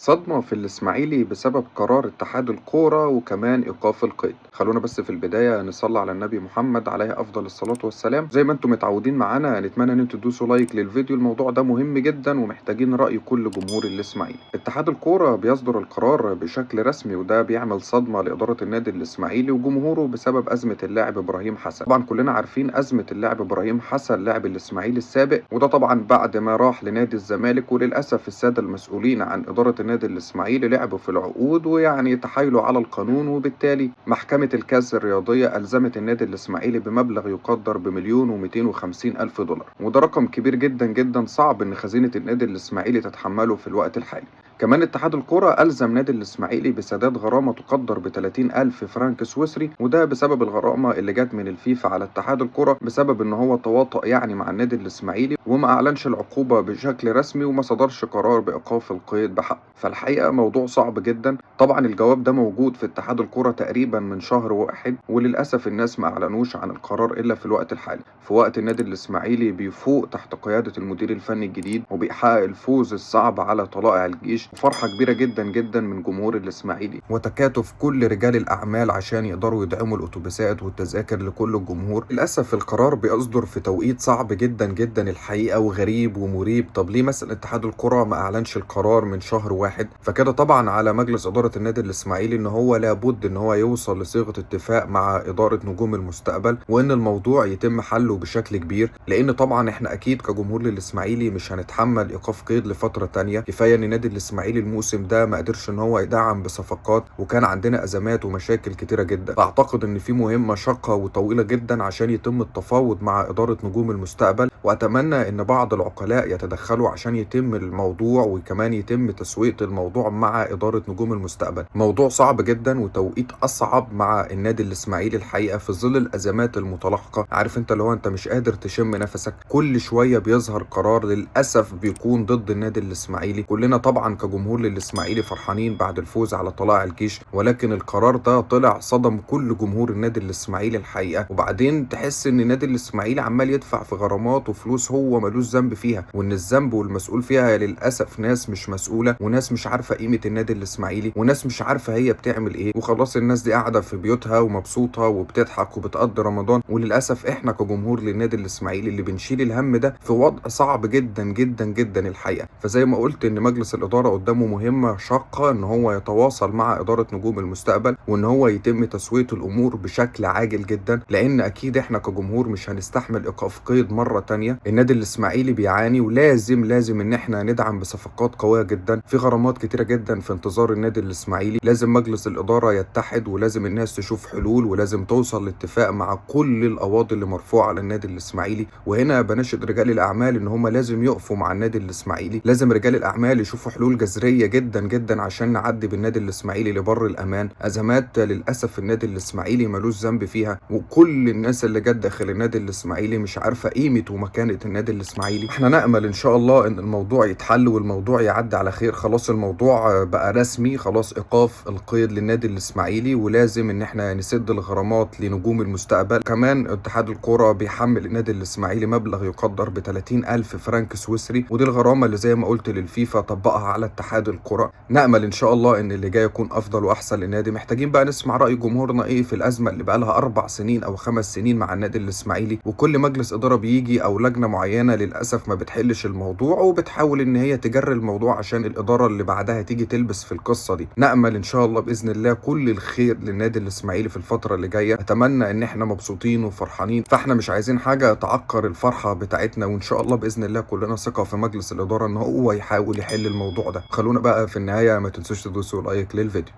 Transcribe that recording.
صدمة في الإسماعيلي بسبب قرار اتحاد الكورة وكمان إيقاف القيد. خلونا بس في البداية نصلي على النبي محمد عليه أفضل الصلاة والسلام. زي ما انتم متعودين معانا نتمنى ان انتوا تدوسوا لايك للفيديو. الموضوع ده مهم جدا ومحتاجين رأي كل جمهور الإسماعيلي. اتحاد الكورة بيصدر القرار بشكل رسمي وده بيعمل صدمة لإدارة النادي الإسماعيلي وجمهوره بسبب أزمة اللاعب إبراهيم حسن. طبعا كلنا عارفين أزمة اللاعب إبراهيم حسن لاعب الإسماعيلي السابق، وده طبعا بعد ما راح لنادي الزمالك، وللأسف السادة المسؤولين عن إدارة النادي الإسماعيلي لعبوا في العقود ويعني تحايلوا على القانون، وبالتالي محكمة الكاس الرياضية ألزمت النادي الإسماعيلي بمبلغ يقدر بمليون ومئتين وخمسين ألف دولار، وده رقم كبير جدا جدا صعب إن خزينة النادي الإسماعيلي تتحمله في الوقت الحالي. كمان اتحاد الكرة ألزم نادي الإسماعيلي بسداد غرامة تقدر ب30 ألف فرنك سويسري، وده بسبب الغرامة اللي جت من الفيفا على اتحاد الكرة بسبب إن هو تواطأ يعني مع النادي الإسماعيلي وما أعلنش العقوبة بشكل رسمي وما صدرش قرار بإيقاف القيد بحق. فالحقيقة موضوع صعب جدا. طبعا الجواب ده موجود في اتحاد الكرة تقريبا من شهر واحد، وللأسف الناس ما أعلنوش عن القرار إلا في الوقت الحالي، في وقت النادي الإسماعيلي بيفوق تحت قيادة المدير الفني الجديد وبيحقق الفوز الصعب على طلائع الجيش، وفرحة كبيرة جدا جدا من جمهور الإسماعيلي وتكاتف كل رجال الأعمال عشان يقدروا يدعموا الأتوبيسات والتذاكر لكل الجمهور. للأسف القرار بيصدر في توقيت صعب جدا جدا الحقيقة وغريب ومريب. طب ليه مثلا اتحاد الكرة ما أعلنش القرار من شهر واحد؟ فكده طبعا على مجلس إدارة النادي الإسماعيلي إن هو لابد إن هو يوصل لصيغة اتفاق مع إدارة نجوم المستقبل وإن الموضوع يتم حله بشكل كبير، لأن طبعا إحنا أكيد كجمهور للإسماعيلي مش هنتحمل إيقاف قيد لفترة تانية. كفاية إن النادي الإسماعيلي الموسم ده ما قدرش إن هو يدعم بصفقات وكان عندنا أزمات ومشاكل كتيرة جدا. فأعتقد إن في مهمة شاقة وطويلة جدا عشان يتم التفاوض مع إدارة نجوم المستقبل، وأتمنى إن بعض العقلاء يتدخلوا عشان يتم الموضوع وكمان يتم تسوية الموضوع مع إدارة نجوم المستقبل. موضوع صعب جدا وتوقيت أصعب مع النادي الإسماعيلي الحقيقة في ظل الأزمات المتلاحقة. عارف أنت اللي هو أنت مش قادر تشم نفسك، كل شوية بيظهر قرار للأسف بيكون ضد النادي الإسماعيلي. كلنا طبعا كجمهور للإسماعيلي فرحانين بعد الفوز على طلائع الجيش، ولكن القرار ده طلع صدم كل جمهور النادي الإسماعيلي الحقيقة. وبعدين تحس إن النادي الإسماعيلي عمال يدفع في غرامات وفلوس هو ملوش ذنب فيها، وإن الذنب والمسؤول فيها للأسف ناس مش مسؤولة وناس مش عارفة قيمة النادي الإسماعيلي وناس مش عارفة هي بتعمل إيه، وخلاص الناس دي قاعدة في بيوتها ومبسوطة وبتضحك وبتقضي رمضان. وللأسف إحنا كجمهور للنادي الإسماعيلي اللي بنشيل الهم ده في وضع صعب جدا جدا جدا الحقيقة. فزي ما قلت إن مجلس الإدارة قدامه مهمة شاقة إن هو يتواصل مع إدارة نجوم المستقبل وإن هو يتم تسوية الأمور بشكل عاجل جدا، لأن أكيد إحنا كجمهور مش هنستحمل إيقاف قيد مرة تانية. النادي الإسماعيلي بيعاني ولازم إن إحنا ندعم بصفقات قوية جدا. في غرامات كتيرة جدا في انتظار النادي الإسماعيلي، لازم مجلس الإدارة يتحد ولازم الناس تشوف حلول ولازم توصل لاتفاق مع كل القواضي اللي مرفوعة على النادي الإسماعيلي. وهنا بناشد رجال الأعمال إن هم لازم يقفوا مع النادي الإسماعيلي، لازم رجال الأعمال يشوفوا حلول جذرية جدا جدا عشان نعدي بالنادي الإسماعيلي لبر الأمان. أزمات للأسف النادي الإسماعيلي ملوش ذنب فيها، وكل الناس اللي جت داخل النادي الإسماعيلي مش عارفة قيمة ومكانة النادي الإسماعيلي. احنا نأمل إن شاء الله إن الموضوع يتحل والموضوع يعدي على خير. خلاص الموضوع بقى رسمي، خلاص إيقاف القيد للنادي الإسماعيلي ولازم إن احنا نسد الغرامات لنجوم المستقبل. كمان اتحاد الكرة بيحمل النادي الإسماعيلي مبلغ يقدر ب30 ألف فرنك سويسري، ودي الغرامة اللي زي ما قلت للفيفا طبقها على اتحاد الكرة. نأمل إن شاء الله إن اللي جاي يكون أفضل وأحسن للنادي. محتاجين بقى نسمع رأي جمهورنا إيه في الأزمة اللي بقى لها 4 سنين أو 5 سنين مع النادي الإسماعيلي، وكل مجلس إدارة بيجي أو لجنة معينة للأسف ما بتحلش الموضوع وبتحاول إن هي تجري الموضوع عشان الإدارة اللي بعدها تيجي تلبس في القصة دي. نأمل إن شاء الله بإذن الله كل الخير للنادي الإسماعيلي في الفترة اللي جاية. أتمنى إن إحنا مبسوطين وفرحانين، فإحنا مش عايزين حاجة تعكر الفرحة بتاعتنا، وإن شاء الله بإذن الله كلنا ثقة في مجلس الإدارة إن هو يحاول يحل الموضوع ده. خلونا بقى في النهاية ما تنسوش تدوسوا لايك للفيديو.